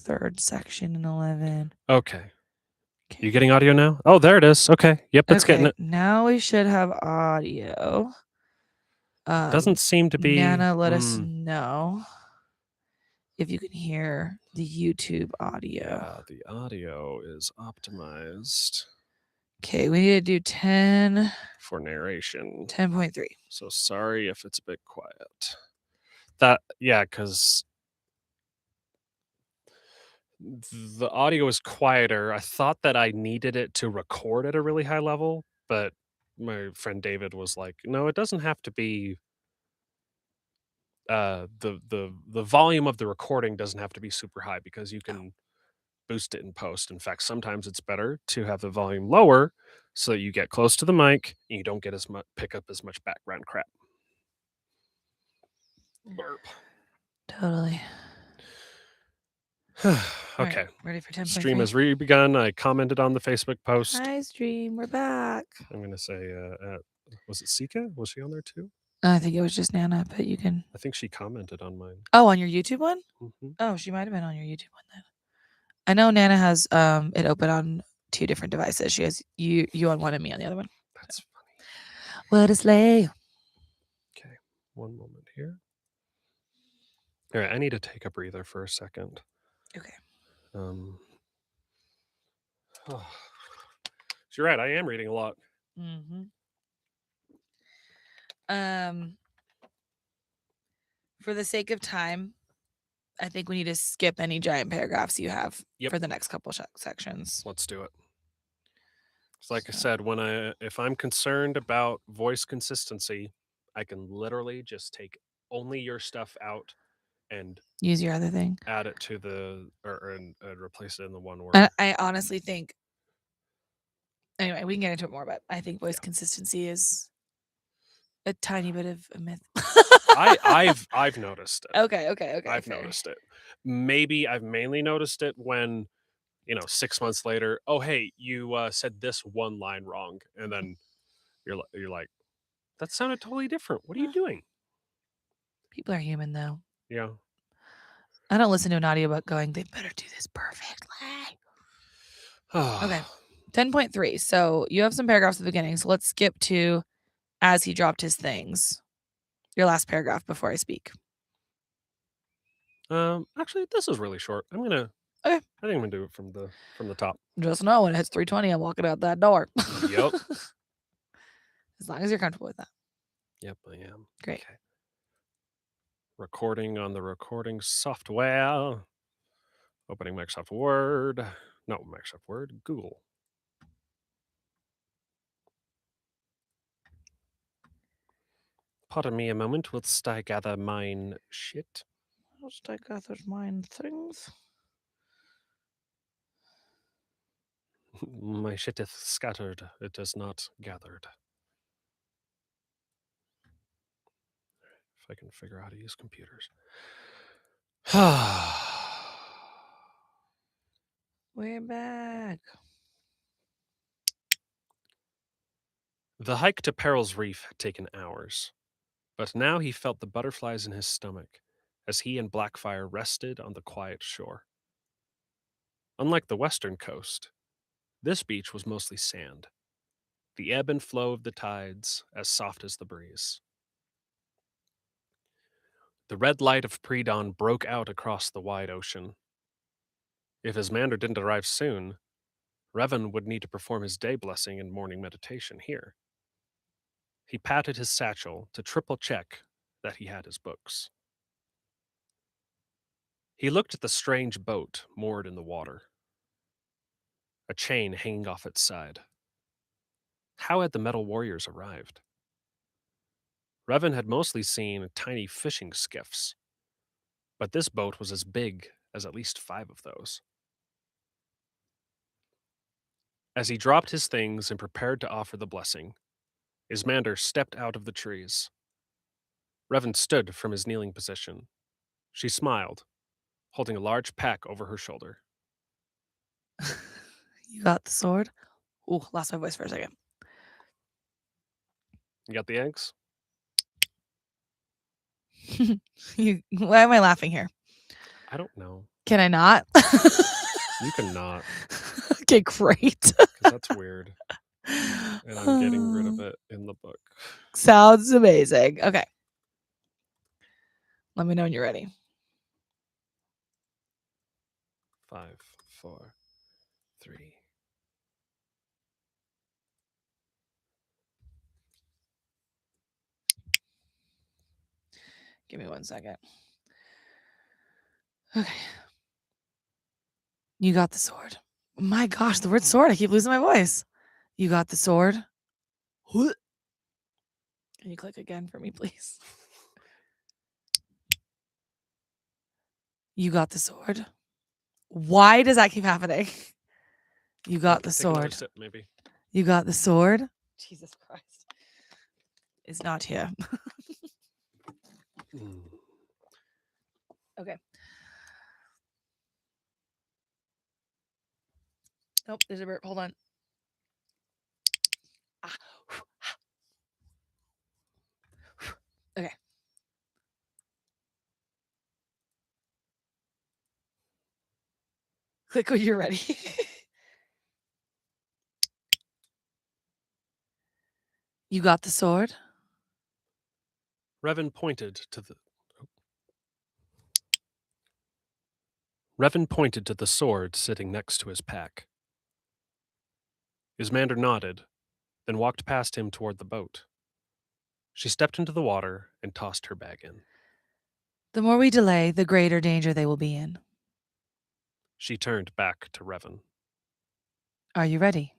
third section in 11. Okay. You getting audio now? Oh, there it is. Okay. Yep, it's getting it. Now we should have audio. Doesn't seem to be. Nana, let us know if you can hear the YouTube audio. Yeah, the audio is optimized. Okay, we need to do 10 for narration. 10.3. So sorry if it's a bit quiet. Because the audio is quieter. I thought that I needed it to record at a really high level, but my friend David was like, "No, it doesn't have to be. The volume of the recording doesn't have to be super high because you can boost it in post. In fact, sometimes it's better to have the volume lower so that you get close to the mic and you don't get as much pick up as much background crap." Burp. Totally. Okay. Right, ready for 10.3? Stream has begun. I commented on the Facebook post. Hi, stream. We're back. I'm going to say, was it Sika? Was she on there too? I think it was just Nana, but you can. I think she commented on mine. Oh, on your YouTube one? Mm-hmm. Oh, she might have been on your YouTube one then. I know Nana has it open on 2 different devices. She has you on one and me on the other one. That's funny. What a slay. Okay, one moment here. All right, I need to take a breather for a second. Okay. So you're right. I am reading a lot. Mm-hmm. For the sake of time, I think we need to skip any giant paragraphs you have for the next couple sections. Let's do it. Like I said, if I'm concerned about voice consistency, I can literally just take only your stuff out and use your other thing. Add it to and replace it in the one word. I honestly think. Anyway, we can get into it more, but I think voice consistency is a tiny bit of a myth. I've noticed it. Okay. I've noticed it. Maybe I've mainly noticed it when, 6 months later, oh hey, you said this one line wrong, and then you're like, that sounded totally different. What are you doing? People are human, though. Yeah. I don't listen to an audiobook going, they better do this perfectly. Okay. 10.3. So you have some paragraphs at the beginning. So let's skip to as he dropped his things. Your last paragraph before I speak. Actually, this is really short. I'm gonna. Okay. I think I'm gonna do it from the top. Just know when it hits 3:20, I'm walking out that door. Yep. As long as you're comfortable with that. Yep, I am. Great. Okay. Recording on the recording software. Opening Microsoft Word. No, Microsoft Word. Google. Pardon me a moment whilst I gather mine shit. Whilst I gather mine things. My shit is scattered. It is not gathered. If I can figure out how to use computers. We're back. The hike to Peril's Reef had taken hours, but now he felt the butterflies in his stomach as he and Blackfire rested on the quiet shore. Unlike the western coast, this beach was mostly sand, the ebb and flow of the tides as soft as the breeze. The red light of pre-dawn broke out across the wide ocean. If his Mander didn't arrive soon, Revan would need to perform his day blessing and morning meditation here. He patted his satchel to triple check that he had his books. He looked at the strange boat moored in the water, a chain hanging off its side. How had the metal warriors arrived? Revan had mostly seen tiny fishing skiffs, but this boat was as big as at least 5 of those. As he dropped his things and prepared to offer the blessing, Ismander stepped out of the trees. Revan stood from his kneeling position. She smiled, holding a large pack over her shoulder. You got the sword? Ooh, lost my voice for a second. You got the eggs? Why am I laughing here? I don't know. Can I not? You cannot, Okay, great. because that's weird. And I'm getting rid of it in the book. Sounds amazing. Okay. Let me know when you're ready. 5, 4, 3. Give me 1 second. Okay. You got the sword. My gosh, the word sword. I keep losing my voice. You got the sword. Can you click again for me, please? You got the sword. Why does that keep happening? You got the Take another sword. sip, maybe. You got the sword. Jesus Christ. It's not here. Mm. Okay. Nope, there's a burp. Hold on. Ah. Okay. Click when you're ready. You got the sword. Revan pointed to the Revan pointed to the sword sitting next to his pack. Ismander nodded, then walked past him toward the boat. She stepped into the water and tossed her bag in. The more we delay, the greater danger they will be in. She turned back to Revan. Are you ready?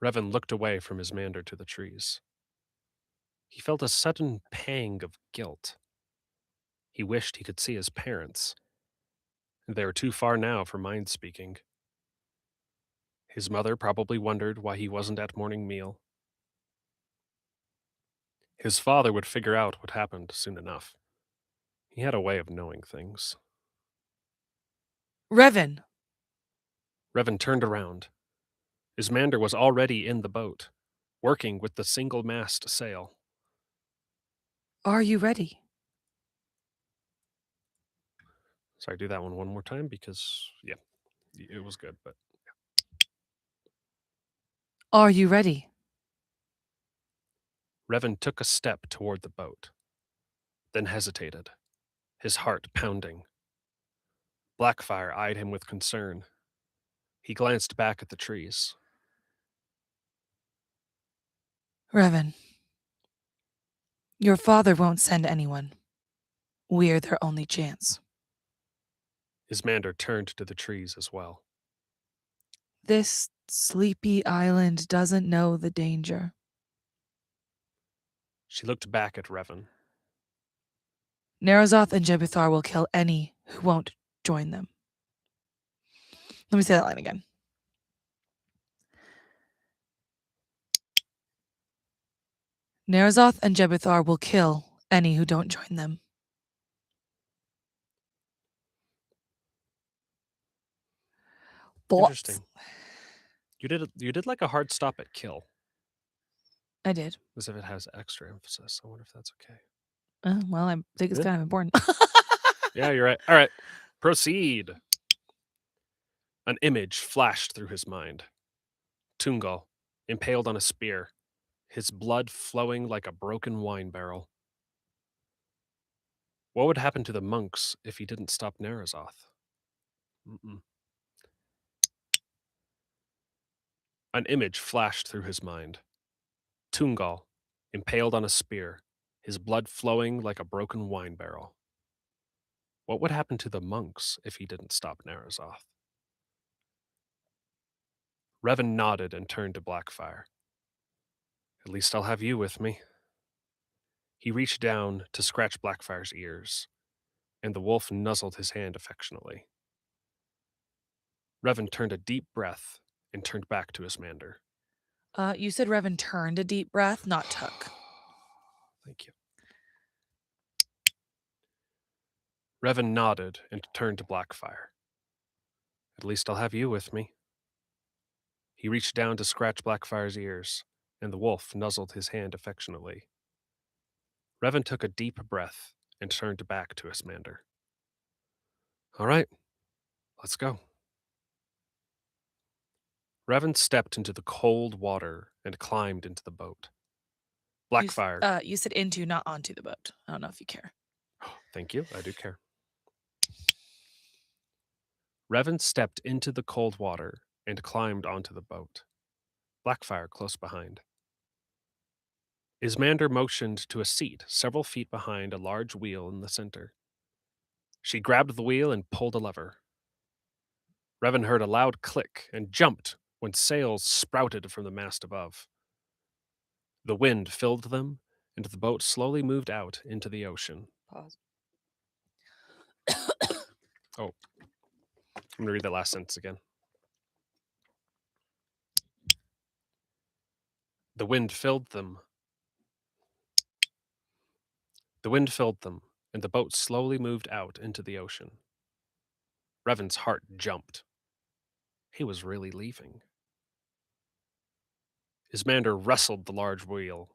Revan looked away from Ismander to the trees. He felt a sudden pang of guilt. He wished he could see his parents. They were too far now for mind speaking. His mother probably wondered why he wasn't at morning meal. His father would figure out what happened soon enough. He had a way of knowing things. Revan. Revan turned around. Ismander was already in the boat, working with the single-mast sail. Are you ready? Sorry, do that one more time because, yeah, it was good, but Are you ready? Revan took a step toward the boat, then hesitated, his heart pounding. Blackfire eyed him with concern. He glanced back at the trees. Revan. Your father won't send anyone. We're their only chance. Ismander turned to the trees as well. This sleepy island doesn't know the danger. She looked back at Revan. Narazoth and Jebuthar will kill any who won't join them. Let me say that line again. Narazoth and Jebuthar will kill any who don't join them. Interesting. You did like a hard stop at kill, I did. as if it has extra emphasis. I wonder if that's okay. Well, I think it's Yeah. kind of important. Yeah, you're right. All right, proceed. An image flashed through his mind. Tungal, impaled on a spear, his blood flowing like a broken wine barrel. What would happen to the monks if he didn't stop Narazoth? Mm-mm. An image flashed through his mind. Tungal, impaled on a spear, his blood flowing like a broken wine barrel. What would happen to the monks if he didn't stop Narazoth? Revan nodded and turned to Blackfire. At least I'll have you with me. He reached down to scratch Blackfire's ears, and the wolf nuzzled his hand affectionately. Revan turned a deep breath and turned back to Ismander. You said Revan turned a deep breath, not took. Thank you. Revan nodded and turned to Blackfire. At least I'll have you with me. He reached down to scratch Blackfire's ears, and the wolf nuzzled his hand affectionately. Revan took a deep breath and turned back to Ismander. All right, let's go. Revan stepped into the cold water and climbed into the boat. Blackfire. You said into, not onto the boat. I don't know if you care. Thank you, I do care. Revan stepped into the cold water and climbed onto the boat. Blackfire close behind. Ismander motioned to a seat several feet behind a large wheel in the center. She grabbed the wheel and pulled a lever. Revan heard a loud click and jumped when sails sprouted from the mast above. The wind filled them, and the boat slowly moved out into the ocean. Pause. I'm going to read that last sentence again. The wind filled them. The wind filled them, and the boat slowly moved out into the ocean. Revan's heart jumped. He was really leaving. Ismander wrestled the large wheel.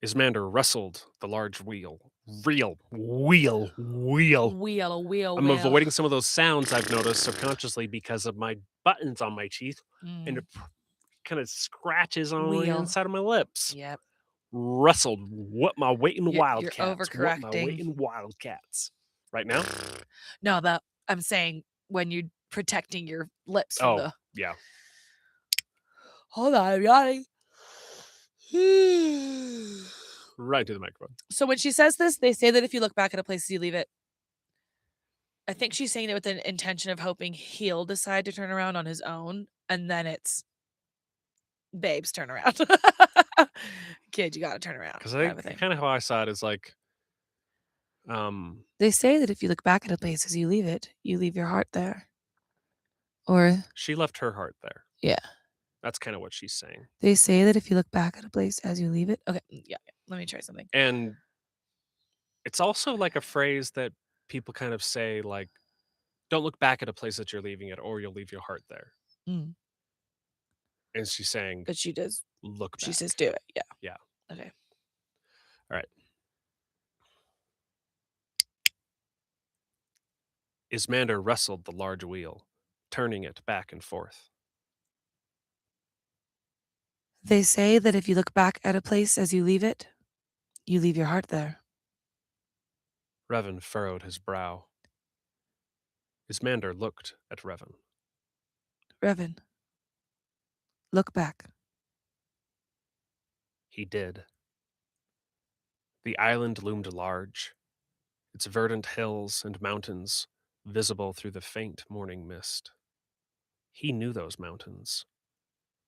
Ismander wrestled the large wheel. Wheel. I'm avoiding some of those sounds I've noticed subconsciously because of my buttons on my teeth, and it kind of scratches on the inside of my lips. Yep. Wrestled. What my waiting wildcats? You're overcorrecting. What my waiting wildcats? Right now? No, I'm saying when you're protecting your lips from the. Yeah. Hold on, I'm yawning. Right to the microphone. So when she says this, they say that if you look back at a place as you leave it, I think she's saying it with the intention of hoping he'll decide to turn around on his own, and then it's babes turn around. Kid, you gotta turn around. Because I think kind of how I saw it is like, they say that if you look back at a place as you leave it, you leave your heart there. Or she left her heart there. Yeah. That's kind of what she's saying. They say that if you look back at a place as you leave it. Okay, yeah. Let me try something. And it's also like a phrase that people kind of say, like, don't look back at a place that you're leaving it, or you'll leave your heart there. Mm. And she's saying, but she does look back. She says do it. Yeah. Yeah. Okay. All right. Ismander wrestled the large wheel, turning it back and forth. They say that if you look back at a place as you leave it, you leave your heart there. Revan furrowed his brow. Ismander looked at Revan. Revan, look back. He did. The island loomed large, its verdant hills and mountains visible through the faint morning mist. He knew those mountains,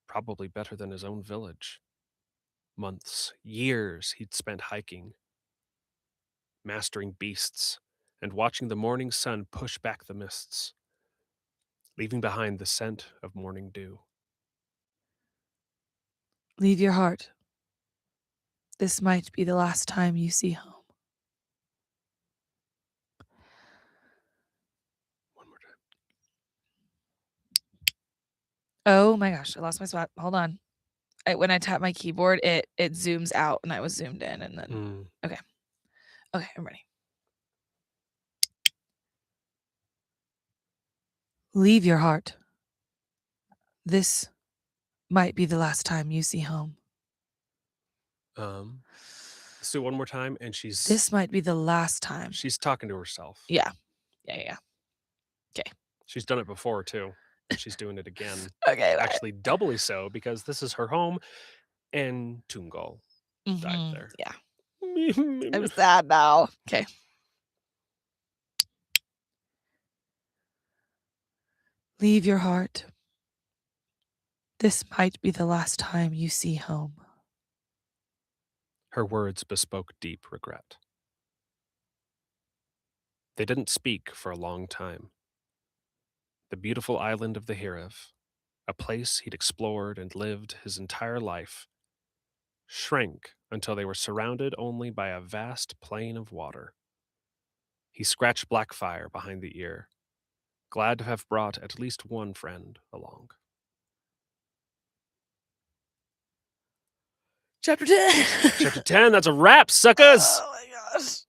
probably better than his own village. Months, years he'd spent hiking, mastering beasts, and watching the morning sun push back the mists, leaving behind the scent of morning dew. Leave your heart. This might be the last time you see home. One more time. Oh my gosh, I lost my spot. Hold on. When I tap my keyboard, it zooms out, and I was zoomed in, and then okay, I'm ready. Leave your heart. This might be the last time you see home. Let's do it one more time, and she's... This might be the last time. She's talking to herself. Yeah. Okay. She's done it before, too. And she's doing it again. Okay. Actually, doubly so, because this is her home, and Tungal died there. Yeah. I'm sad now. Okay. Leave your heart. This might be the last time you see home. Her words bespoke deep regret. They didn't speak for a long time. The beautiful island of the Hirav, a place he'd explored and lived his entire life, shrank until they were surrounded only by a vast plain of water. He scratched Blackfire behind the ear, glad to have brought at least one friend along. Chapter 10. Chapter 10, that's a wrap, suckers! Oh my gosh.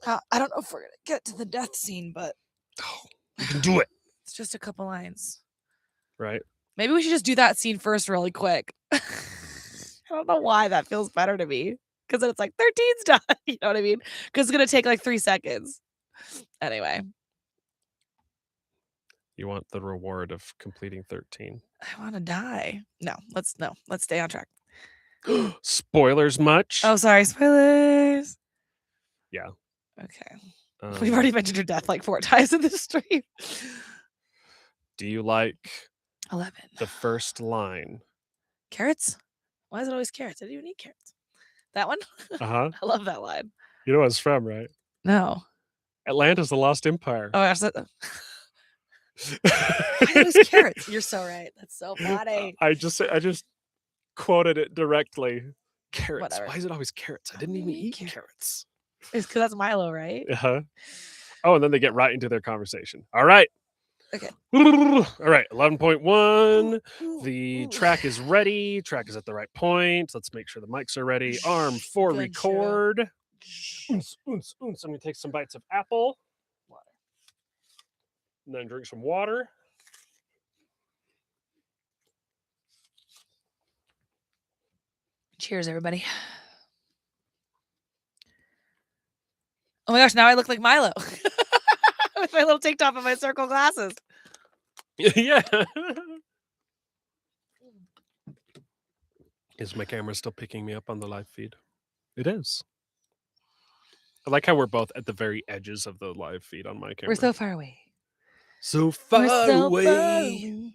I don't know if we're gonna get to the death scene, but You can do it. it's just a couple lines. Right? Maybe we should just do that scene first really quick. I don't know why that feels better to me. Because then it's like 13's done. You know what I mean? Because it's going to take like 3 seconds. Anyway. You want the reward of completing 13. I want to die. No, let's stay on track. Spoilers much? Oh, sorry. Spoilers. Yeah. Okay. We've already Um, mentioned her death like 4 times in this stream. do you like 11. the first line? Carrots? Why is it always carrots? I didn't even eat carrots. That one? Uh-huh. I love that line. You know what it's from, right? No. Atlantis, the Lost Empire. Oh, gosh. Why always carrots? You're so right. That's so funny. I just quoted it directly. Carrots. Whatever. Why is it always carrots? I didn't even eat carrots. It's because that's Milo, right? Uh-huh. Oh, and then they get right into their conversation. All right. Okay. All right. 11.1. The track is ready. Track is at the right point. Let's make sure the mics are ready. Arm for Good record. Oons, oons, oons. I'm going to take some bites of apple. Water. And then drink some water. Cheers, everybody. Oh my gosh, now I look like Milo. With my little tank top and my circle glasses. Yeah. Is my camera still picking me up on the live feed? It is. I like how we're both at the very edges of the live feed on my camera. We're so far away. So far away.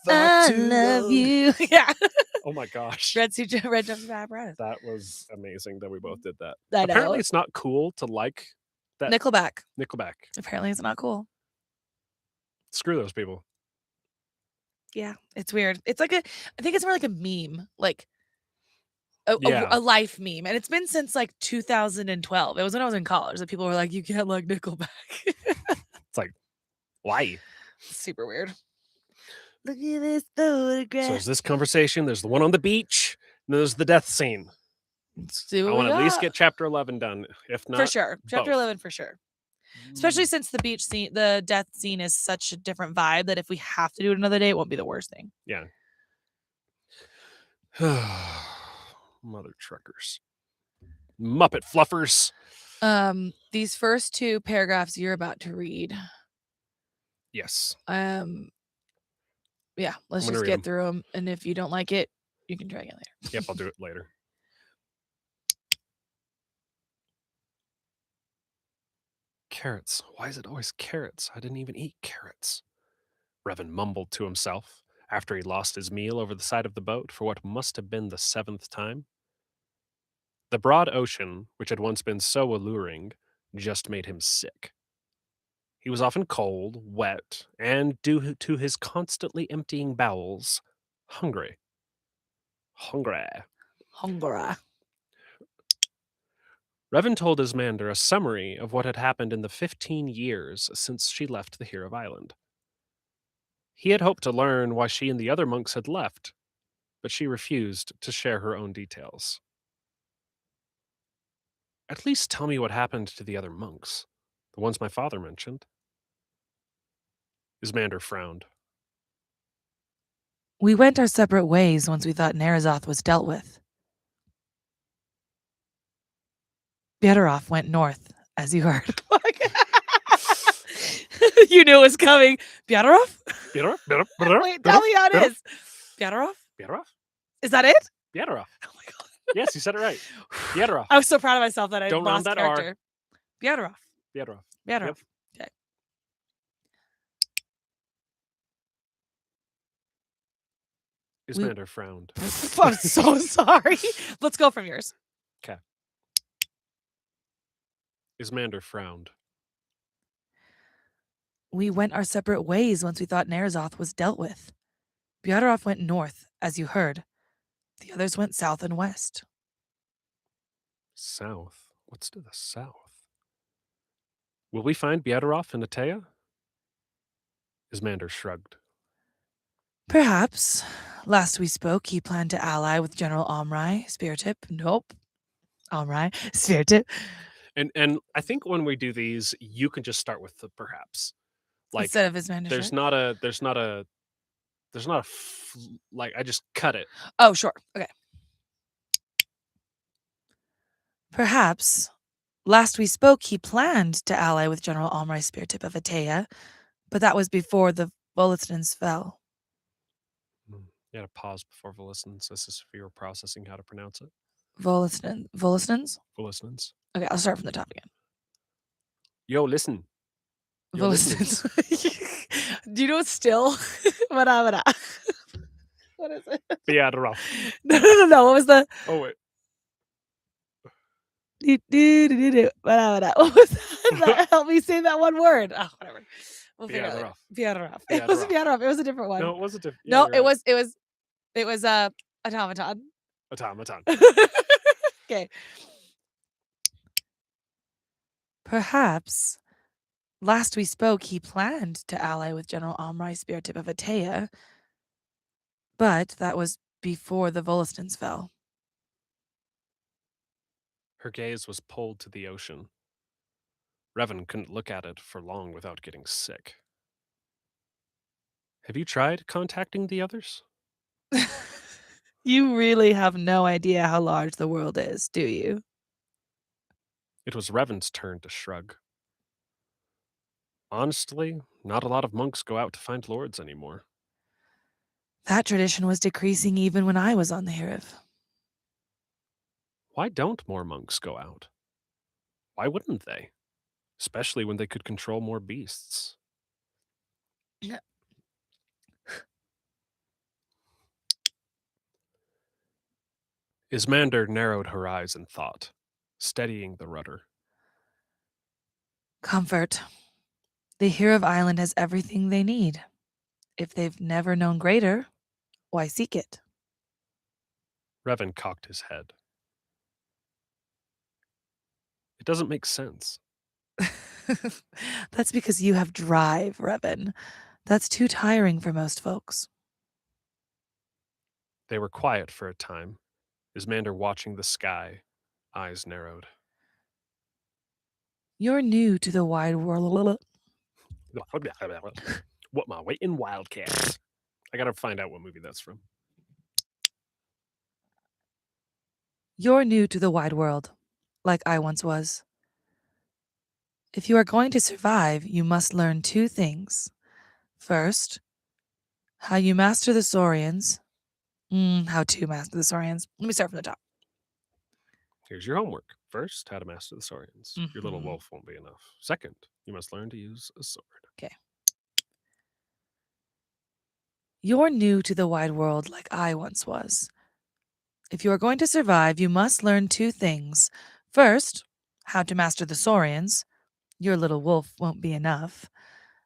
I love you. Yeah. Oh my gosh. Red jumps apparatus. That was amazing that we both did that. I know. Apparently it's not cool to like that. Nickelback. Apparently it's not cool. Screw those people. Yeah, it's weird. It's like I think it's more like a meme, like a life meme. And it's been since like 2012. It was when I was in college that people were like, you can't like Nickelback. It's like, why? Super weird. Look at this photograph. So there's this conversation. There's the one on the beach. And there's the death scene. I want to at least get chapter 11 done. If not, for sure. Chapter both. 11 for sure. Especially since the beach scene, the death scene is such a different vibe that if we have to do it another day, it won't be the worst thing. Yeah. Mother truckers. Muppet fluffers. These first 2 paragraphs you're about to read. Yes. Yeah, let's just get through them. And if you don't like it, you can try again later. Yep, I'll do it later. Carrots. Why is it always carrots? I didn't even eat carrots. Revan mumbled to himself after he lost his meal over the side of the boat for what must have been the 7th time. The broad ocean, which had once been so alluring, just made him sick. He was often cold, wet, and, due to his constantly emptying bowels, hungry. Revan told Ismander a summary of what had happened in the 15 years since she left the Hero Island. He had hoped to learn why she and the other monks had left, but she refused to share her own details. At least tell me what happened to the other monks, the ones my father mentioned. Ismander frowned. We went our separate ways once we thought Narazoth was dealt with. Biedaroff went north, as you heard. You knew it was coming. Biedaroff? Wait, tell me how it is. Biedaroff? Is that it? Biedaroff. Oh my god. Yes, you said it right. Biedaroff. I was so proud of myself that I Don't lost round that character. R. Biedaroff. Yep. Okay. Ismander frowned. I'm so sorry. Let's go from yours. Okay. Ismander frowned. We went our separate ways once we thought Narazoth was dealt with. Biedaroff went north, as you heard. The others went south and west. South? What's to the south? Will we find Biedaroff and Atea? Ismander shrugged. Perhaps. Last we spoke, he planned to ally with General Omrai, Speartip. Nope. Omrai, Speartip. And I think when we do these, you can just start with the perhaps. Like, Instead of his man to there's shirt? not a like, I just cut it. Oh, sure. Okay. Perhaps last we spoke, he planned to ally with General Almrai Speartip of Atea, but that was before the Volistans fell. You gotta pause before Volistans. This is if you were processing how to pronounce it. Volistans? Volistans. Okay, I'll start from the top again. Yo, listen. Yo, Volistans. listeners. Do you know what's still? What is it? Yeah, rough. No. What was the? Oh, wait. What was that? Help me say that one word. Oh, whatever. We'll figure it out. Biadarov. It wasn't Biadarov. It was a different one. No, it was a different. No, it was automaton. Automaton. Okay. Perhaps last we spoke, he planned to ally with General Amrai Speartip of Atea, but that was before the Volistans fell. Her gaze was pulled to the ocean. Revan couldn't look at it for long without getting sick. Have you tried contacting the others? You really have no idea how large the world is, do you? It was Revan's turn to shrug. Honestly, not a lot of monks go out to find lords anymore. That tradition was decreasing even when I was on the Hiriv. Why don't more monks go out? Why wouldn't they? Especially when they could control more beasts. Ismander narrowed her eyes in thought, steadying the rudder. Comfort. The Hiriv Island has everything they need. If they've never known greater, why seek it? Revan cocked his head. It doesn't make sense. That's because you have drive, Revan. That's too tiring for most folks. They were quiet for a time, Ismander watching the sky, eyes narrowed. You're new to the wide world. What my waiting wildcats? I gotta find out what movie that's from. You're new to the wide world, like I once was. If you are going to survive, you must learn two things. First, how you master the Saurians. How to master the Saurians. Let me start from the top. Here's your homework. First, how to master the Saurians. Your little Mhm. wolf won't be enough. Second, you must learn to use a sword. Okay. You're new to the wide world like I once was. If you are going to survive, you must learn two things. First, how to master the Saurians. Your little wolf won't be enough.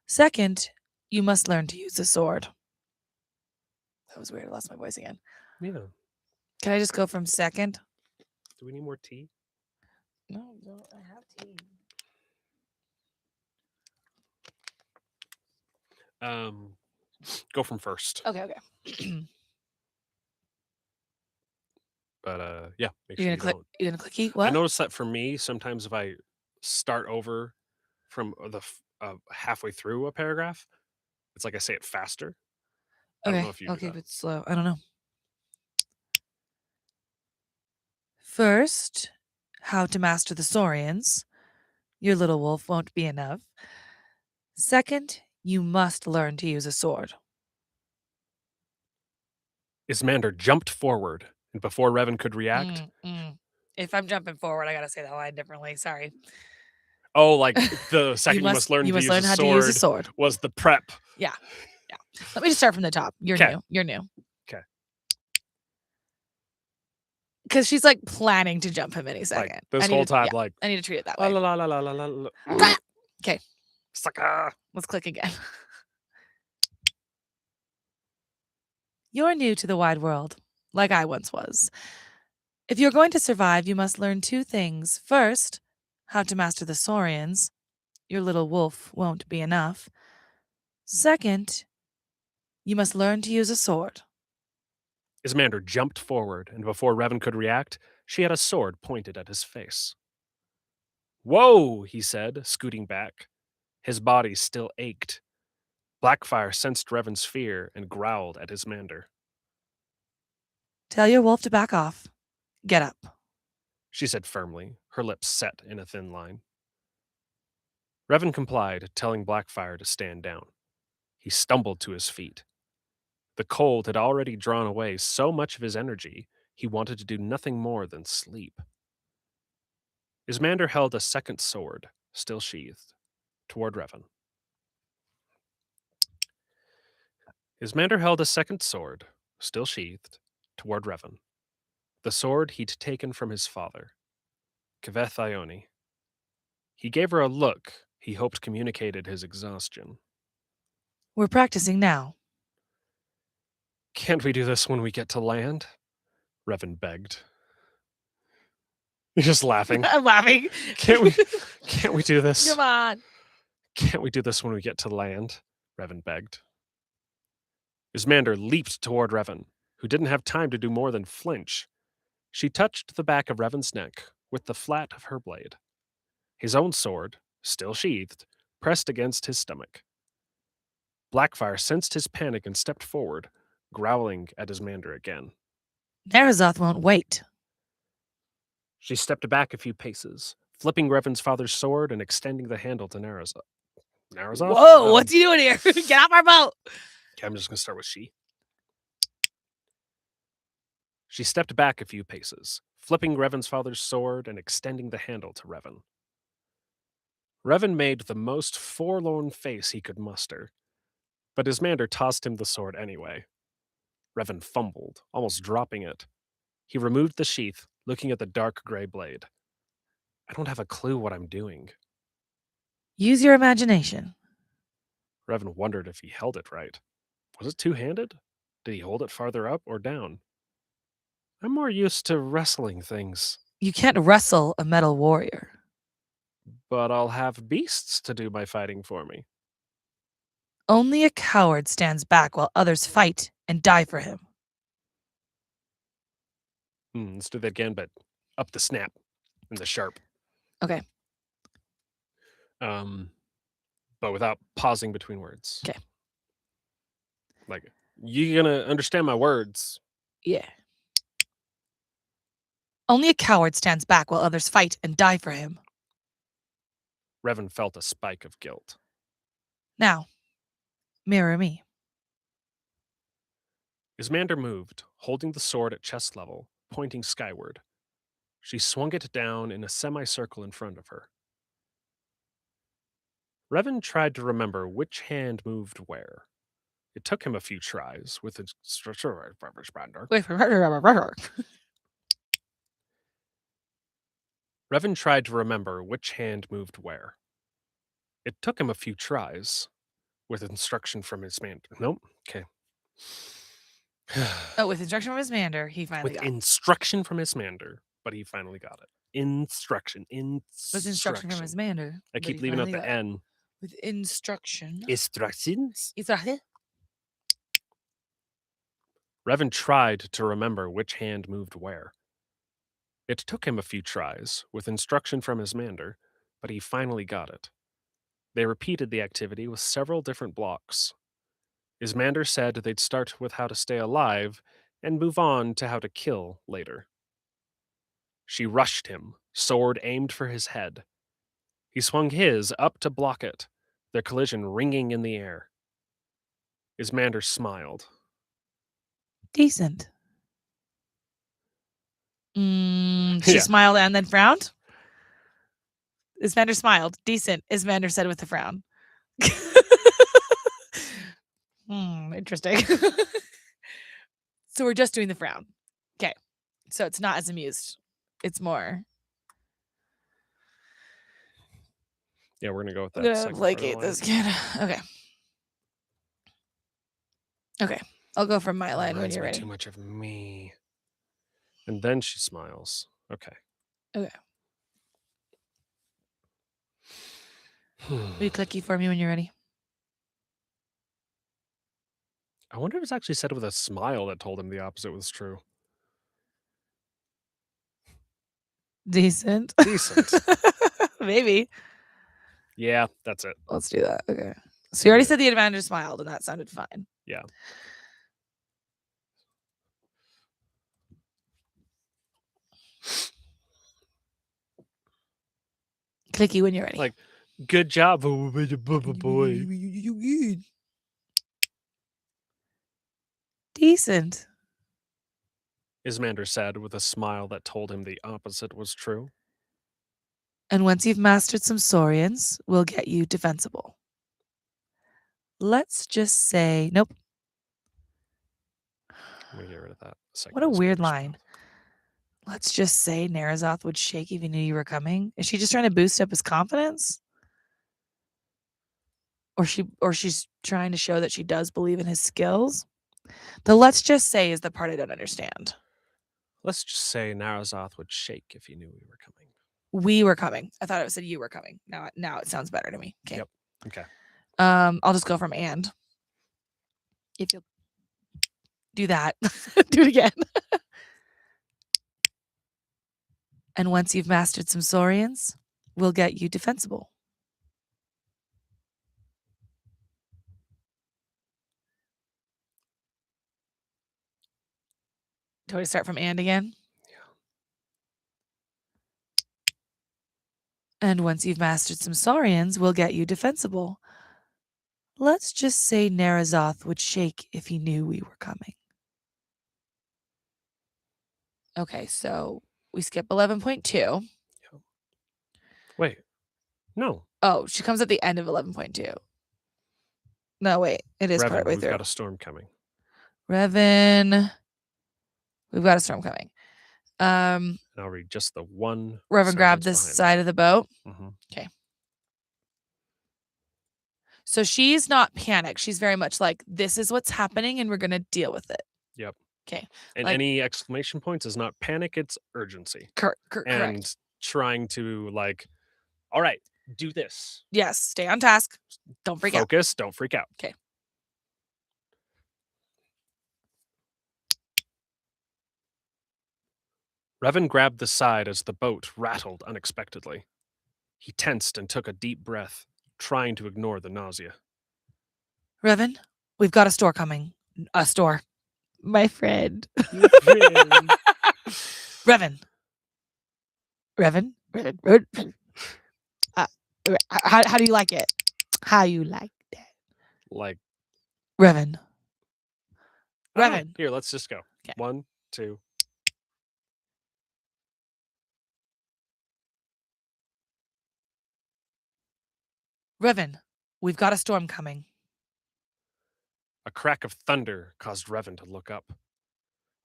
Second, you must learn to use a sword. That was weird. I lost my voice again. Yeah. Can I just go from second? Do we need more tea? No, I have tea. Go from first. Okay. But yeah, make You're sure gonna you click. don't. You're gonna clicky. I What? noticed that for me, sometimes if I start over from halfway through a paragraph, it's like I say it faster. I don't know if you I'll do keep that. it slow. I don't know. First, how to master the Saurians. Your little wolf won't be enough. Second, you must learn to use a sword. Ismander jumped forward, and before Revan could react, If I'm jumping forward, I gotta say that line differently. Sorry. oh, like the second you must learn you to must use a learn how to use a sword sword. was the prep. Yeah. Let me just start from the top. You're 'Kay. new. You're new. 'Kay. Because she's like planning to jump him any Like second. this whole time, like I need to treat it that la way. la la la la la la. Okay, Sucker. let's click again. You're new to the wide world, like I once was. If you're going to survive, you must learn two things. First, how to master the Saurians. Your little wolf won't be enough. Second, you must learn to use a sword. Ismander jumped forward, and before Revan could react, she had a sword pointed at his face. Whoa, he said, scooting back. His body still ached. Blackfire sensed Revan's fear and growled at Ismander. Tell your wolf to back off. Get up, She said firmly, her lips set in a thin line. Revan complied, telling Blackfire to stand down. He stumbled to his feet. The cold had already drawn away so much of his energy, he wanted to do nothing more than sleep. Ismander held a second sword, still sheathed, toward Revan. Ismander held a second sword, still sheathed, toward Revan. The sword he'd taken from his father, Kaveth Ione. He gave her a look he hoped communicated his exhaustion. We're practicing now. Can't we do this when we get to land? Revan begged. You're just laughing. I'm laughing. Can't we do this? Come on. Can't we do this when we get to land? Revan begged. Ismander leaped toward Revan, who didn't have time to do more than flinch. She touched the back of Revan's neck with the flat of her blade. His own sword, still sheathed, pressed against his stomach. Blackfire sensed his panic and stepped forward, growling at Ismander again. Narazoth won't wait. She stepped back a few paces, flipping Revan's father's sword and extending the handle to Narazoth. Narazoth? Whoa, what's he doing here? Get off our boat. Okay, I'm just going to start with she. She stepped back a few paces, flipping Revan's father's sword and extending the handle to Revan. Revan made the most forlorn face he could muster, but Ismander tossed him the sword anyway. Revan fumbled, almost dropping it. He removed the sheath, looking at the dark gray blade. I don't have a clue what I'm doing. Use your imagination. Revan wondered if he held it right. Was it two-handed? Did he hold it farther up or down? I'm more used to wrestling things. You can't wrestle a metal warrior. But I'll have beasts to do my fighting for me. Only a coward stands back while others fight and die for him. Let's do that again, but up the snap and the sharp. Okay. But without pausing between words. Okay. Like, you're gonna understand my words. Yeah. Only a coward stands back while others fight and die for him. Revan felt a spike of guilt. Now, mirror me. Ismander moved, holding the sword at chest level, pointing skyward. She swung it down in a semicircle in front of her. Revan tried to remember which hand moved where. It took him a few tries with his Revan tried to remember which hand moved where. It took him a few tries with instruction from Ismander. Nope. Okay. Oh, with instruction from Ismander, he finally With got it. instruction from Ismander, but he finally got it. Instruction. With instruction from Ismander. I keep leaving out the N. With instruction. Instructions? Instruction. Revan tried to remember which hand moved where. It took him a few tries, with instruction from Ismander, but he finally got it. They repeated the activity with several different blocks. Ismander said they'd start with how to stay alive and move on to how to kill later. She rushed him, sword aimed for his head. He swung his up to block it, their collision ringing in the air. Ismander smiled. Decent. She smiled and then frowned? Ismander smiled. Decent, Ismander said with a frown. Interesting. So we're just doing the frown. Okay. So it's not as amused. It's more. Yeah, we're going to go with that. I'm going to placate this kid. Okay. Okay. I'll go from my line when you're ready. Too much of me. And then she smiles. Okay. Okay. Will you clicky for me when you're ready? I wonder if it's actually said with a smile that told him the opposite was true. Decent. Decent. Maybe. Yeah, that's it. Let's do that. Okay. So you already said the advantage smiled, and that sounded fine. Yeah. Clicky when you're ready. Like, good job, boy. Decent. Ismander said with a smile that told him the opposite was true. And once you've mastered some Saurians, we'll get you defensible. Let's just say, nope. I'm going to get rid of that. What a weird line. Let's just say Narazoth would shake if he knew you were coming. Is she just trying to boost up his confidence? Or she's trying to show that she does believe in his skills? The let's just say is the part I don't understand. Let's just say Narazoth would shake if he knew we were coming. We were coming. I thought it said you were coming. Now it sounds better to me. Okay. Yep. Okay. I'll just go from and. If you'll do that, do it again. And once you've mastered some Saurians, we'll get you defensible. Do I start from and again? Yeah. And once you've mastered some Saurians, we'll get you defensible. Let's just say Narazoth would shake if he knew we were coming. Okay, so we skip 11.2. Wait. No. Oh, she comes at the end of 11.2. No, wait. It is partway through. We've got a storm coming. Revan. We've got a storm coming. And I'll read just the one. Revan grabbed this side of the boat. Mm-hmm. Okay. So she's not panicked. She's very much like, this is what's happening and we're going to deal with it. Yep. Okay. And any exclamation points is not panic, it's urgency. Correct. And trying to all right, do this. Yes. Stay on task. Don't freak out. Focus. Don't freak out. Okay. Revan grabbed the side as the boat rattled unexpectedly. He tensed and took a deep breath, trying to ignore the nausea. Revan, we've got a store coming. A store. My friend. Revan. How do you like it? How you like that? Like Revan. Revan. Here, let's just go. Okay. 1, 2. Revan, we've got a storm coming. A crack of thunder caused Revan to look up.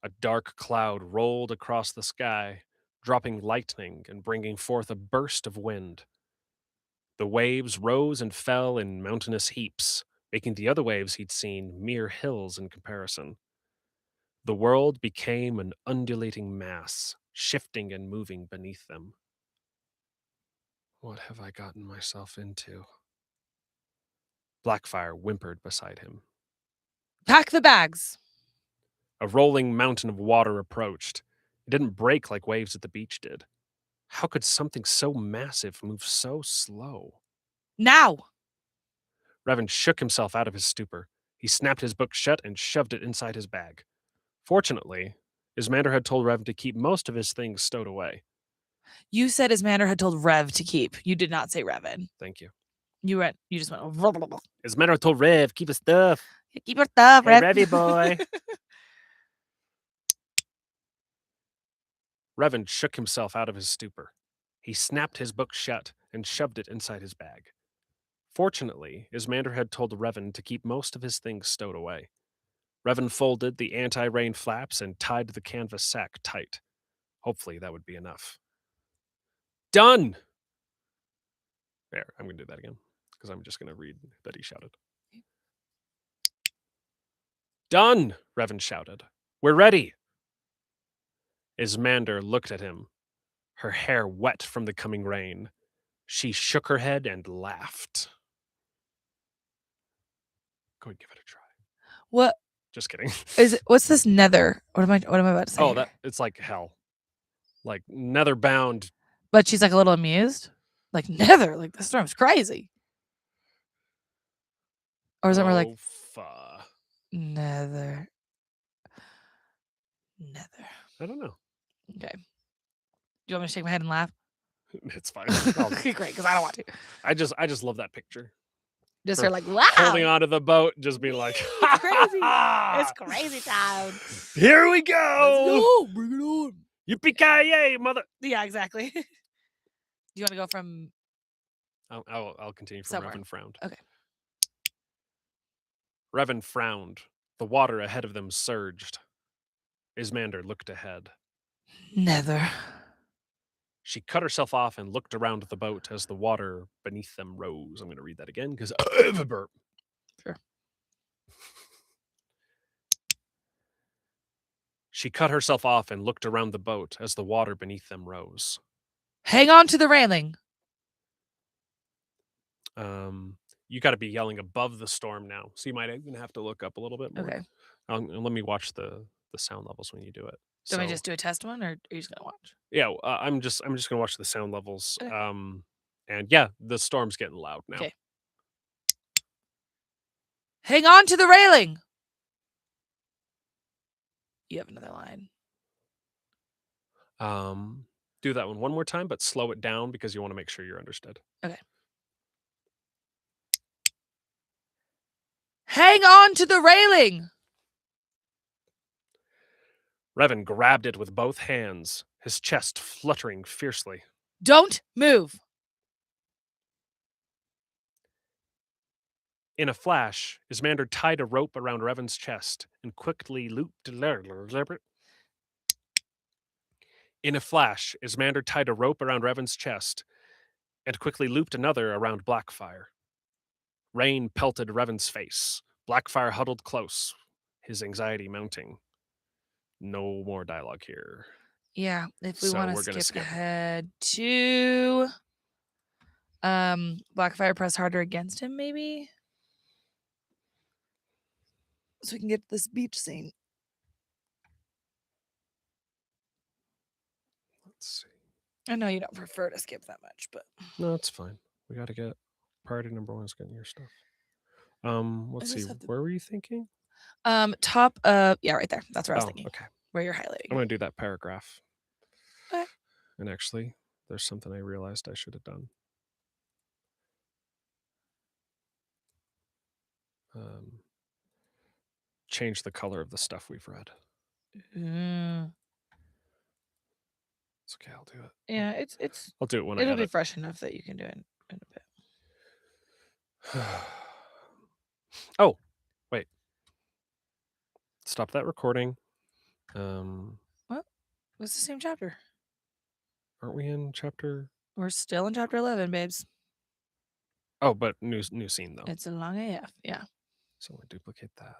A dark cloud rolled across the sky, dropping lightning and bringing forth a burst of wind. The waves rose and fell in mountainous heaps, making the other waves he'd seen mere hills in comparison. The world became an undulating mass, shifting and moving beneath them. What have I gotten myself into? Blackfire whimpered beside him. Pack the bags. A rolling mountain of water approached. It didn't break like waves at the beach did. How could something so massive move so slow? Now! Revan shook himself out of his stupor. He snapped his book shut and shoved it inside his bag. Fortunately, Ismander had told Revan to keep most of his things stowed away. You said Ismander had told Rev to keep. You did not say Revan. Thank you. You just went. Ismander told Rev, keep his stuff. Keep your stuff, Hey, Rev. Revy boy. Revan shook himself out of his stupor. He snapped his book shut and shoved it inside his bag. Fortunately, Ismander had told Revan to keep most of his things stowed away. Revan folded the anti-rain flaps and tied the canvas sack tight. Hopefully that would be enough. Done! There, I'm going to do that again, because I'm just going to read that he shouted. Done! Revan shouted. We're ready! Ismander looked at him, her hair wet from the coming rain. She shook her head and laughed. Go and give it a try. What? Just kidding. What's this nether? What am I about to say? Oh, it's like hell. Like nether bound. But she's like a little amused? Like, nether. Like, the storm's crazy. Or is it more like nether? Nether. I don't know. Okay. Do you want me to shake my head and laugh? It's fine. Okay, great, because I don't want to. I just love that picture. Just Her are like, wow. holding onto the boat, just being like, It's crazy. It's crazy time. Here we Let's go. go. Bring it on. Yippee-ki-yay, mother. Yeah, exactly. Do you want to go from I'll continue from somewhere? Revan frowned. Okay. Revan frowned. The water ahead of them surged. Ismander looked ahead. Nether. She cut herself off and looked around the boat as the water beneath them rose. I'm going to read that again because burp. Sure. She cut herself off and looked around the boat as the water beneath them rose. Hang on to the railing. You got to be yelling above the storm now, so you might even have to look up a little bit more. Okay. Let me watch the sound levels when you do it. Do we just do a test one, or are you just gonna watch? Yeah, I'm just gonna watch the sound levels. Okay. And yeah, the storm's getting loud now. Okay. Hang on to the railing. You have another line. Do that one more time, but slow it down because you want to make sure you're understood. Okay. Hang on to the railing. Revan grabbed it with both hands, his chest fluttering fiercely. Don't move. In a flash, Ismander tied a rope around Revan's chest and quickly looped. In a flash, Ismander tied a rope around Revan's chest and quickly looped another around Blackfire. Rain pelted Revan's face. Blackfire huddled close, his anxiety mounting. No more dialogue here. Yeah, if we So want we're to gonna skip skip. ahead to Blackfire press harder against him, maybe? So we can get this beach scene. Let's see. I know you don't prefer to skip that much, but No, it's fine. We got to get priority number one is getting your stuff. Let's see. Where were you thinking? Top yeah, right there. That's where I was thinking. Okay. Where you're highlighting. I'm gonna do that paragraph. Okay. And actually, there's something I realized I should have done. Change the color of the stuff we've read. It's okay, I'll do it. Yeah, it's I'll do it when it'll I edit. be fresh enough that you can do it in a bit. Oh, wait. Stop that recording. What? It's the same chapter. Aren't we in chapter? We're still in chapter 11, babes. Oh, but new scene though. It's a long AF, yeah. So we duplicate that.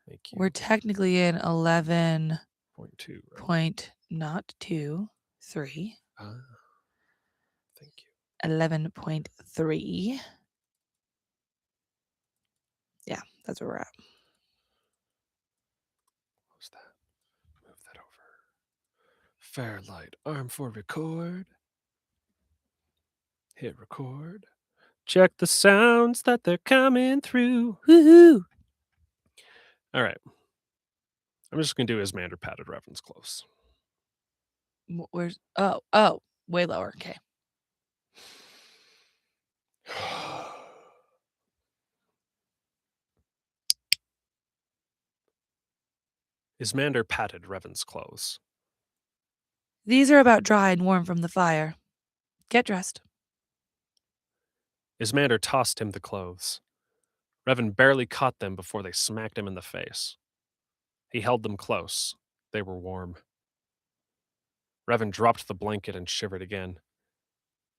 Thank you. We're technically in 11.2, right? Point not 2, 3. Thank you. 11.3. Yeah, that's where we're at. What's that? Move that over. Fairlight, arm for record. Hit record. Check the sounds that they're coming through. Woohoo! All right. I'm just going to do Ismander patted reference close. Where's... Oh, way lower. Okay. Ismander patted Revan's clothes. These are about dry and warm from the fire. Get dressed. Ismander tossed him the clothes. Revan barely caught them before they smacked him in the face. He held them close. They were warm. Revan dropped the blanket and shivered again.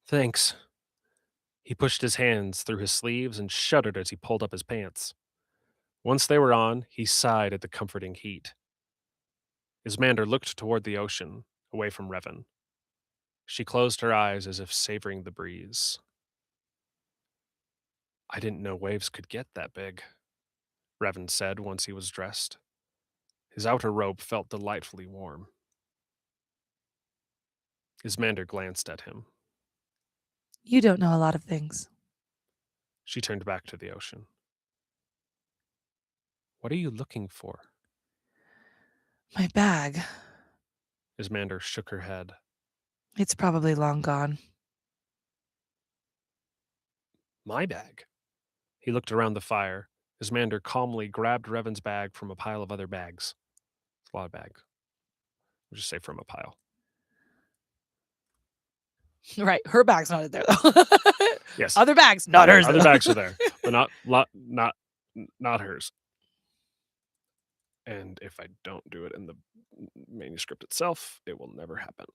Thanks. He pushed his hands through his sleeves and shuddered as he pulled up his pants. Once they were on, he sighed at the comforting heat. Ismander looked toward the ocean, away from Revan. She closed her eyes as if savoring the breeze. I didn't know waves could get that big, Revan said once he was dressed. His outer robe felt delightfully warm. Ismander glanced at him. You don't know a lot of things. She turned back to the ocean. What are you looking for? My bag. Ismander shook her head. It's probably long gone. My bag? He looked around the fire. Ismander calmly grabbed Revan's bag from a pile of other bags. It's a lot of bags. We'll just say from a pile. Right. Her bag's not in there, though. Yes. Other bags, not hers. Other though. bags are there, but not hers. And if I don't do it in the manuscript itself, it will never happen.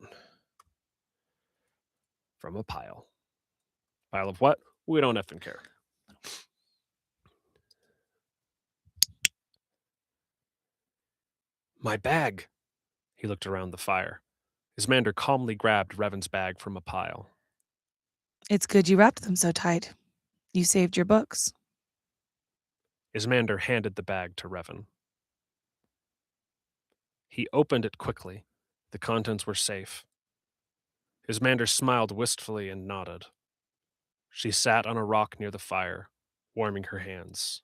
From a pile. Pile of what? We don't effing care. My bag. He looked around the fire. Ismander calmly grabbed Revan's bag from a pile. It's good you wrapped them so tight. You saved your books. Ismander handed the bag to Revan. He opened it quickly. The contents were safe. Ismander smiled wistfully and nodded. She sat on a rock near the fire, warming her hands.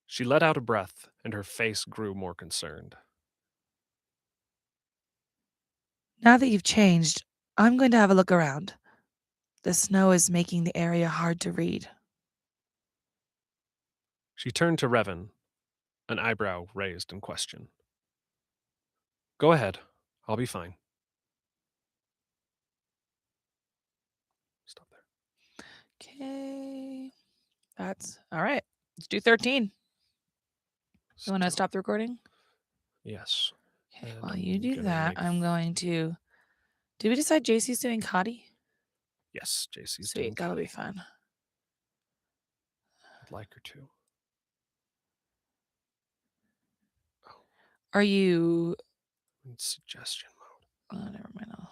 She let out a breath, and her face grew more concerned. Now that you've changed, I'm going to have a look around. The snow is making the area hard to read. She turned to Revan, an eyebrow raised in question. Go ahead. I'll be fine. Stop there. Okay. That's all right. Let's do 13. You want to stop the recording? Yes. Okay, And while I'm you do gonna that, make I'm going to. Did we decide JC's doing Cotty? Yes, JC's Sweet, doing that'll be Cotty. fun. I'd like her to. Are you? In suggestion mode. Oh, never mind. I'll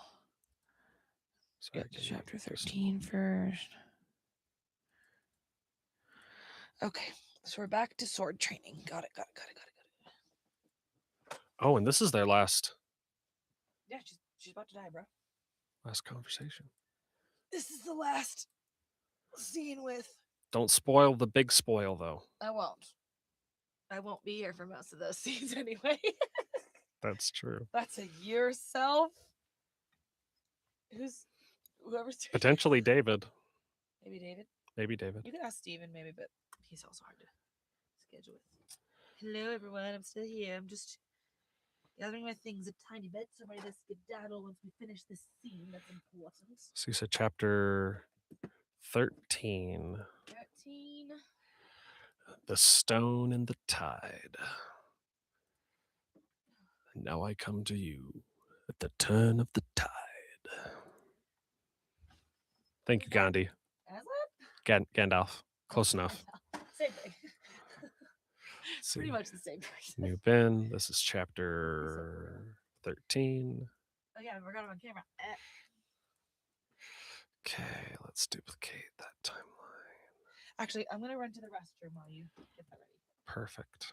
Sorry, get to can you chapter just- 13 first. Okay, so we're back to sword training. Got it. Oh, and this is their last Yeah, she's about to die, bro. conversation. This is the last scene with. Don't spoil the big spoil, though. I won't. I won't be here for most of those scenes anyway. That's true. That's a yourself. Whoever's Potentially David. Maybe David. Maybe David. You could ask Steven maybe, but he's also hard to schedule with. Hello everyone, I'm still here. I'm just gathering my things a tiny bit so I'm ready to skedaddle once we finish this scene. That's important. So you said chapter 13. 13. The Stone and the Tide. And now I come to you at the turn of the tide. Thank you, Gandhi. As it? Gandalf. Close enough. Same thing. See. Pretty much the same person. New Ben. This is chapter 13. Oh yeah, I forgot I'm on camera. Okay, let's duplicate that timeline. Actually, I'm gonna run to the restroom while you get that ready. Perfect.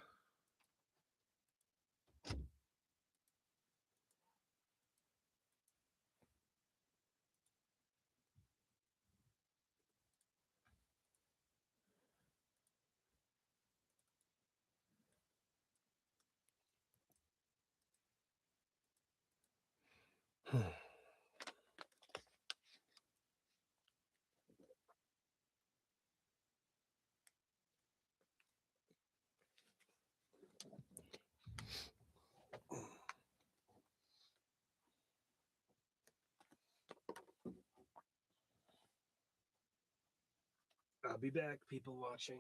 I'll be back, people watching.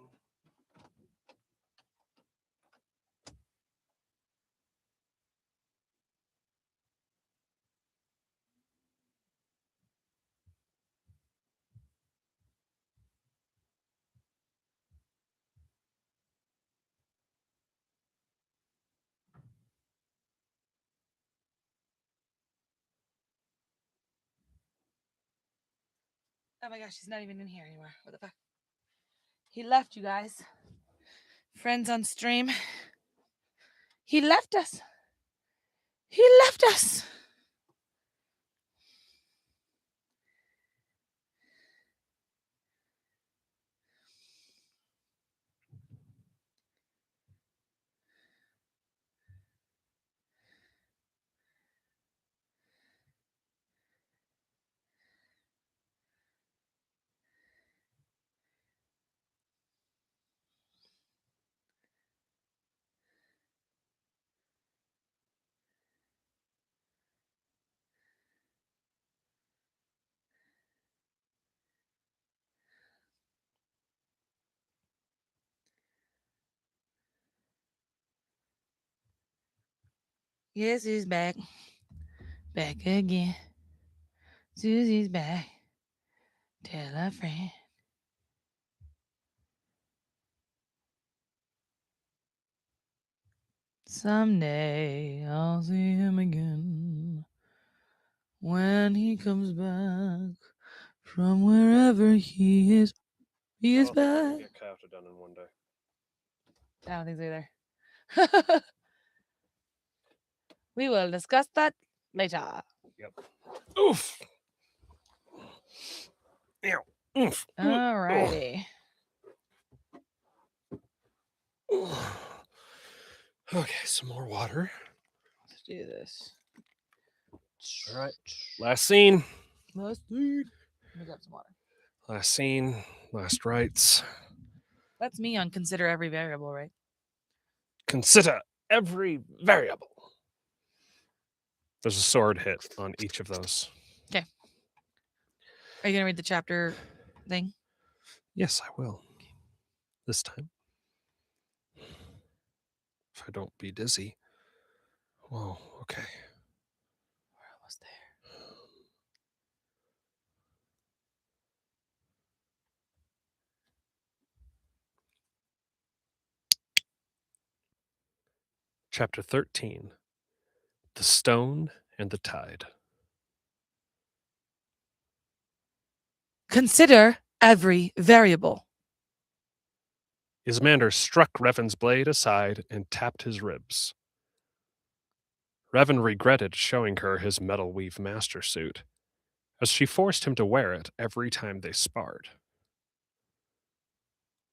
Oh my gosh, he's not even in here anymore. What the fuck? He left, you guys. Friends on stream. He left us. He left us. Yes, who's back? Back again. Susie's back. Tell a friend. Someday I'll see him again when he comes back from wherever he is. He is back. get Kafta done in one day. I don't think so either. We will discuss that later. Yep. Oof. Ew. Oof. Alrighty. Okay, some more water. Let's do this. All right. Last scene. Last scene. Let me grab some water. Last scene. Last rites. That's me on consider every variable, right? Consider every variable. There's a sword hit on each of those. Okay. Are you going to read the chapter thing? Yes, I will. This time. If I don't be dizzy. Whoa, okay. We're almost there. Chapter 13. The Stone and the Tide. Consider every variable. Ismander struck Revan's blade aside and tapped his ribs. Revan regretted showing her his metal weave master suit, as she forced him to wear it every time they sparred.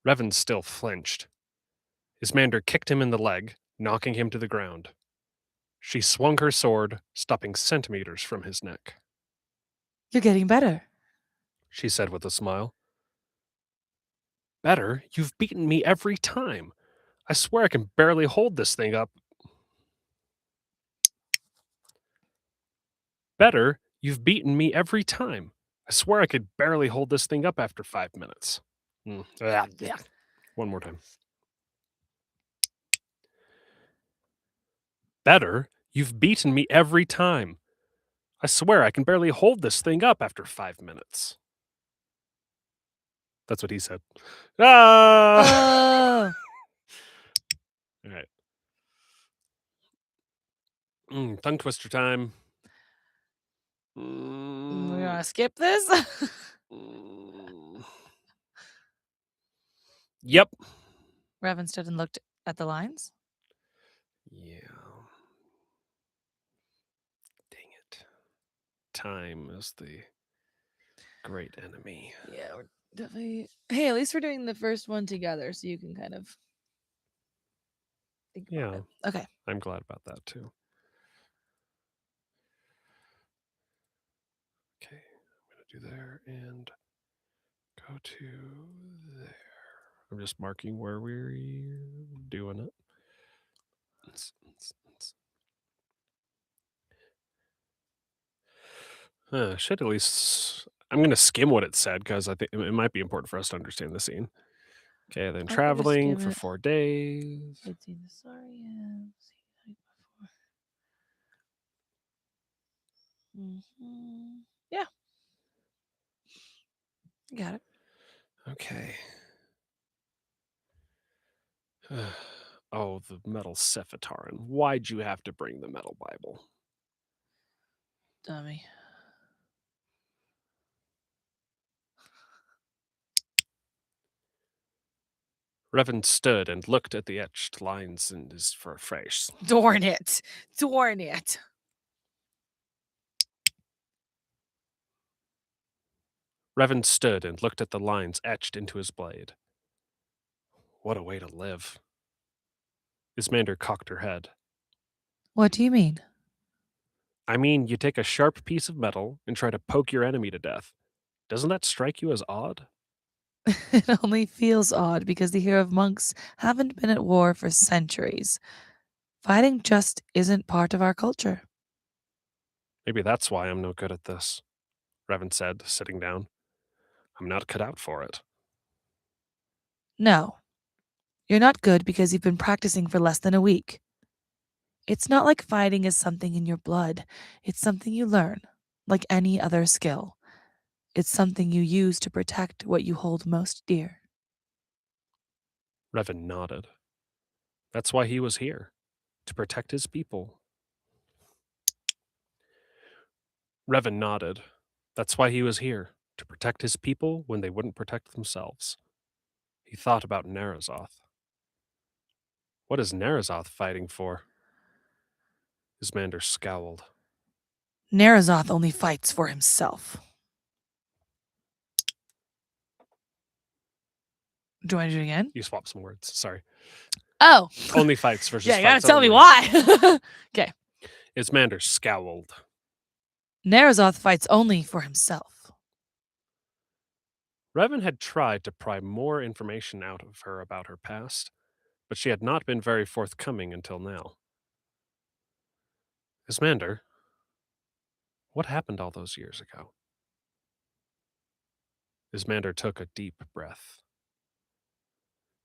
Revan still flinched. Ismander kicked him in the leg, knocking him to the ground. She swung her sword, stopping centimeters from his neck. You're getting better. She said with a smile. Better? You've beaten me every time. I swear I can barely hold this thing up. Better? You've beaten me every time. I swear I could barely hold this thing up after 5 minutes. One more time. Better? You've beaten me every time. I swear I can barely hold this thing up after 5 minutes. That's what he said. Ah! All right. Tongue twister time. We're going to skip this? Yep. Revan stood and looked at the lines. Yeah. Dang it. Time is the great enemy. Yeah, we're definitely. Hey, at least we're doing the first one together, so you can kind of think about it. Okay. I'm glad about that too. Okay, I'm going to do there and go to there. I'm just marking where we're doing it. Should at least. I'm going to skim what it said because I think it might be important for us to understand the scene. Okay, then traveling for 4 days. I'd seen the Saurians. Yeah. Got it. Okay. Oh, the metal Cephataran. Why'd you have to bring the metal Bible? Dummy. Revan stood and looked at the etched lines in his face. Darn it. Darn it. Revan stood and looked at the lines etched into his blade. What a way to live. Ismander cocked her head. What do you mean? I mean, you take a sharp piece of metal and try to poke your enemy to death. Doesn't that strike you as odd? It only feels odd because the hero of monks haven't been at war for centuries. Fighting just isn't part of our culture. Maybe that's why I'm no good at this, Revan said, sitting down. I'm not cut out for it. No. You're not good because you've been practicing for less than a week. It's not like fighting is something in your blood. It's something you learn, like any other skill. It's something you use to protect what you hold most dear. Revan nodded. That's why he was here, to protect his people. Revan nodded. That's why he was here, to protect his people when they wouldn't protect themselves. He thought about Narazoth. What is Narazoth fighting for? Ismander scowled. Narazoth only fights for himself. Do you want to do it again? You swapped some words. Sorry. Oh. Only fights versus yeah, you gotta fights tell me only. why. Okay. Ismander scowled. Narazoth fights only for himself. Revan had tried to pry more information out of her about her past, but she had not been very forthcoming until now. Ismander, what happened all those years ago? Ismander took a deep breath.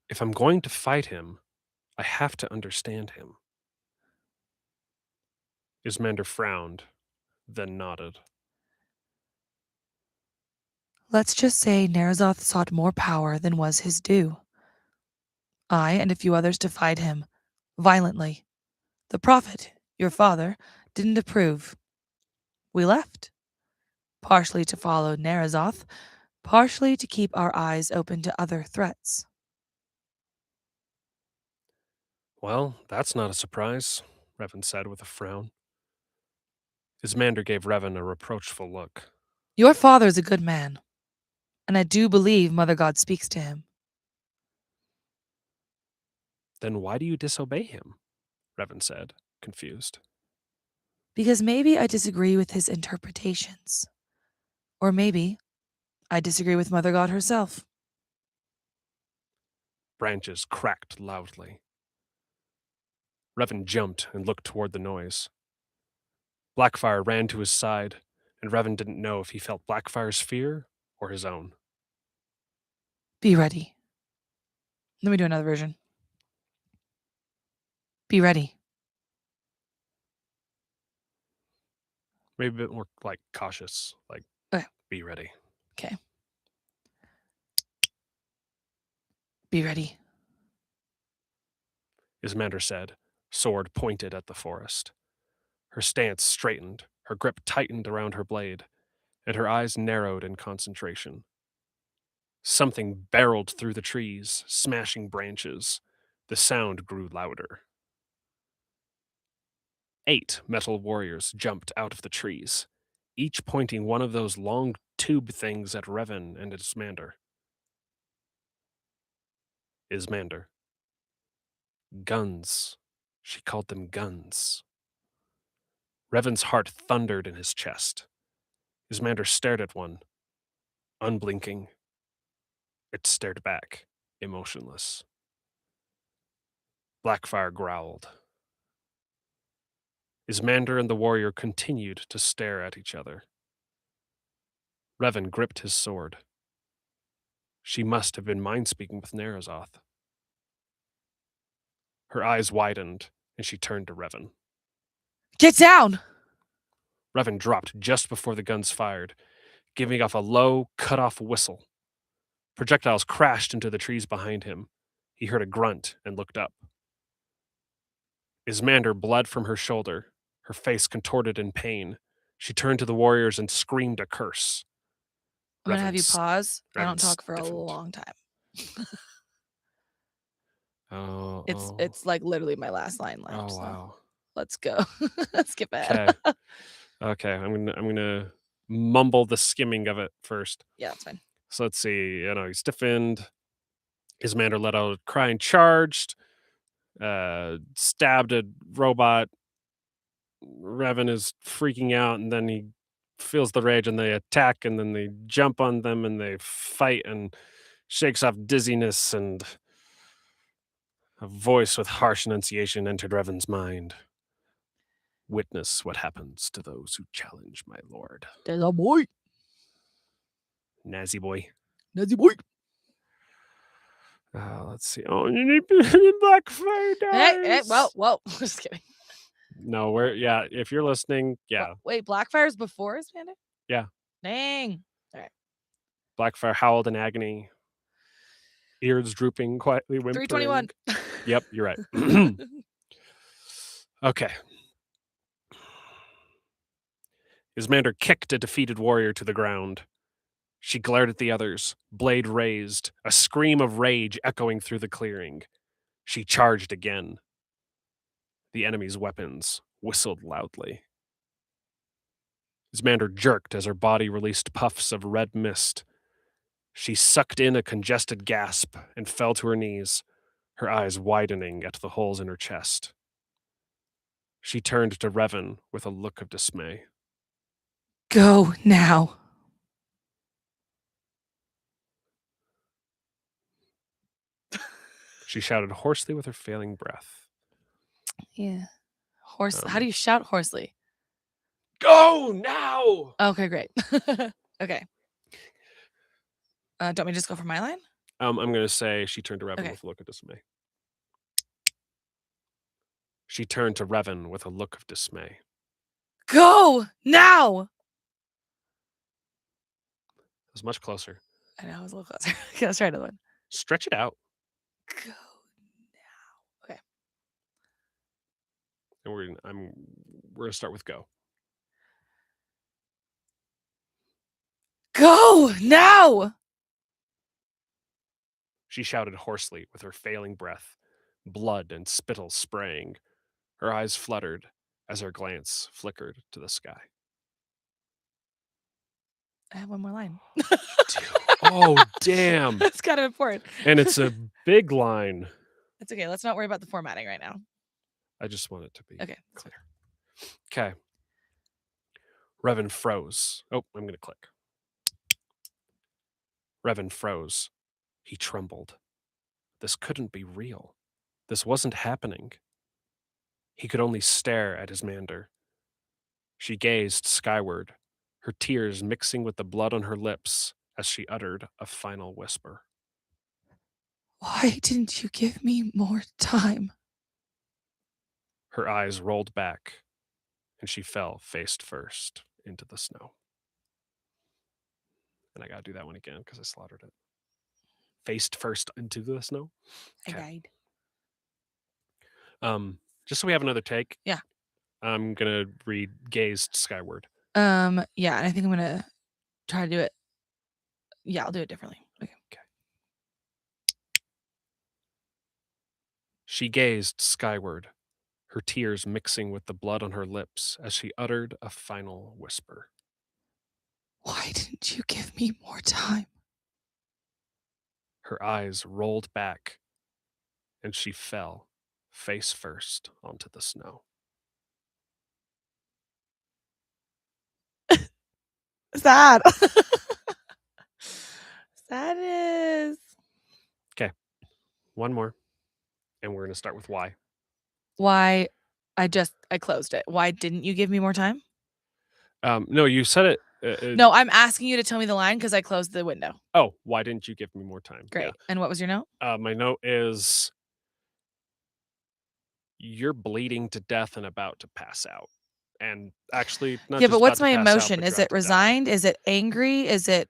If I'm going to fight him, I have to understand him. Ismander frowned, then nodded. Let's just say Narazoth sought more power than was his due. I and a few others defied him, violently. The prophet, your father, didn't approve. We left. Partially to follow Narazoth, partially to keep our eyes open to other threats. Well, that's not a surprise, Revan said with a frown. Ismander gave Revan a reproachful look. Your father is a good man, and I do believe Mother God speaks to him. Then why do you disobey him? Revan said, confused. Because maybe I disagree with his interpretations. Or maybe I disagree with Mother God herself. Branches cracked loudly. Revan jumped and looked toward the noise. Blackfire ran to his side, and Revan didn't know if he felt Blackfire's fear or his own. Be ready. Let me do another version. Be ready. Maybe a bit more like cautious, like Okay. be ready. Okay. Be ready. Ismander said, sword pointed at the forest. Her stance straightened, her grip tightened around her blade, and her eyes narrowed in concentration. Something barreled through the trees, smashing branches. The sound grew louder. 8 metal warriors jumped out of the trees, each pointing one of those long tube things at Revan and Ismander. Ismander. Guns. She called them guns. Revan's heart thundered in his chest. Ismander stared at one, unblinking. It stared back, emotionless. Blackfire growled. Ismander and the warrior continued to stare at each other. Revan gripped his sword. She must have been mind-speaking with Narazoth. Her eyes widened, and she turned to Revan. Get down! Revan dropped just before the guns fired, giving off a low, cut-off whistle. Projectiles crashed into the trees behind him. He heard a grunt and looked up. Ismander bled from her shoulder, her face contorted in pain. She turned to the warriors and screamed a curse. I'm gonna have you Revan pause. I don't Revan talk for a stiffened. long time. Oh, It's like literally my last line left. oh So wow. let's go. Let's skip ahead. Okay. Okay, I'm gonna mumble the skimming of it first. Yeah, that's fine. So let's see. He stiffened. Ismander let out a cry and charged. Stabbed a robot. Revan is freaking out, and then he feels the rage, and they attack, and then they jump on them, and they fight, and shakes off dizziness, and a voice with harsh enunciation entered Revan's mind. Witness what happens to those who challenge my lord. There's a boy. Nazi boy. Nazi boy. Let's see. Oh, Blackfire dies. Hey, whoa. Just kidding. No, if you're listening, yeah. Wait, Blackfire's before his panda? Yeah. Dang. All right. Blackfire howled in agony, ears drooping, quietly whimpering. 321. Yep, you're right. Okay. Ismander kicked a defeated warrior to the ground. She glared at the others, blade raised, a scream of rage echoing through the clearing. She charged again. The enemy's weapons whistled loudly. Ismander jerked as her body released puffs of red mist. She sucked in a congested gasp and fell to her knees, her eyes widening at the holes in her chest. She turned to Revan with a look of dismay. Go now. She shouted hoarsely with her failing breath. Yeah. How do you shout hoarsely? Go now! Okay, great. Okay. Don't we just go for my line? I'm going to say she turned to Revan Okay. with a look of dismay. She turned to Revan with a look of dismay. Go now! It was much closer. I know, I was a little closer. Okay, let's try another one. Stretch it out. Go now. Okay. And we're going to start with go. Go now! She shouted hoarsely with her failing breath, blood and spittle spraying. Her eyes fluttered as her glance flickered to the sky. I have one more line. Oh, damn. That's kind of important. And it's a big line. It's okay. Let's not worry about the formatting right now. I just want it to be okay. clear. Okay. Revan froze. Oh, I'm going to click. Revan froze. He trembled. This couldn't be real. This wasn't happening. He could only stare at Ismander. She gazed skyward, her tears mixing with the blood on her lips as she uttered a final whisper. Why didn't you give me more time? Her eyes rolled back, and she fell face first into the snow. And I gotta do that one again because I slaughtered it. Faced first into the snow. I died. Just so we have another take. Yeah. I'm gonna read gazed skyward. Yeah, and I think I'm gonna try to do it. Yeah, I'll do it differently. Okay. She gazed skyward, her tears mixing with the blood on her lips as she uttered a final whisper. Why didn't you give me more time? Her eyes rolled back, and she fell face first onto the snow. Sad. Sadness. Okay, one more, and we're going to start with why. Why? I closed it. Why didn't you give me more time? No, you said it. No, I'm asking you to tell me the line because I closed the window. Oh, why didn't you give me more time? Great. Yeah. And what was your note? My note is you're bleeding to death and about to pass out. And actually, not yeah, just but what's about to my pass out, emotion? but Is you're it about to die. resigned? Is it angry? Is it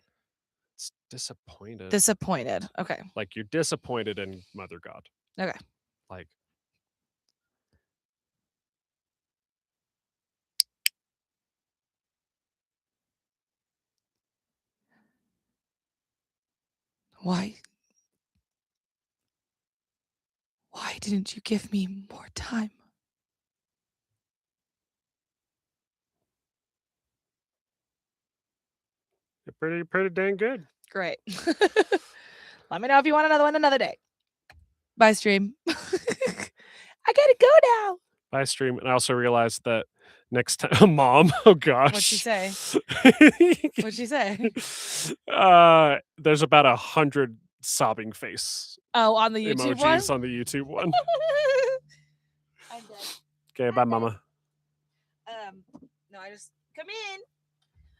It's disappointed? disappointed. Okay. Like you're disappointed in Mother God. Okay. Like, Why didn't you give me more time? you're pretty dang good. Great. Let me know if you want another one another day. Bye, stream. I gotta go now. Bye, stream. And I also realized that next time, Mom, oh gosh. What'd she say? What'd she say? There's about 100 sobbing face. Oh, on the YouTube emojis one? on the YouTube one. I'm dead. Okay, bye, Mama. No, I just come in.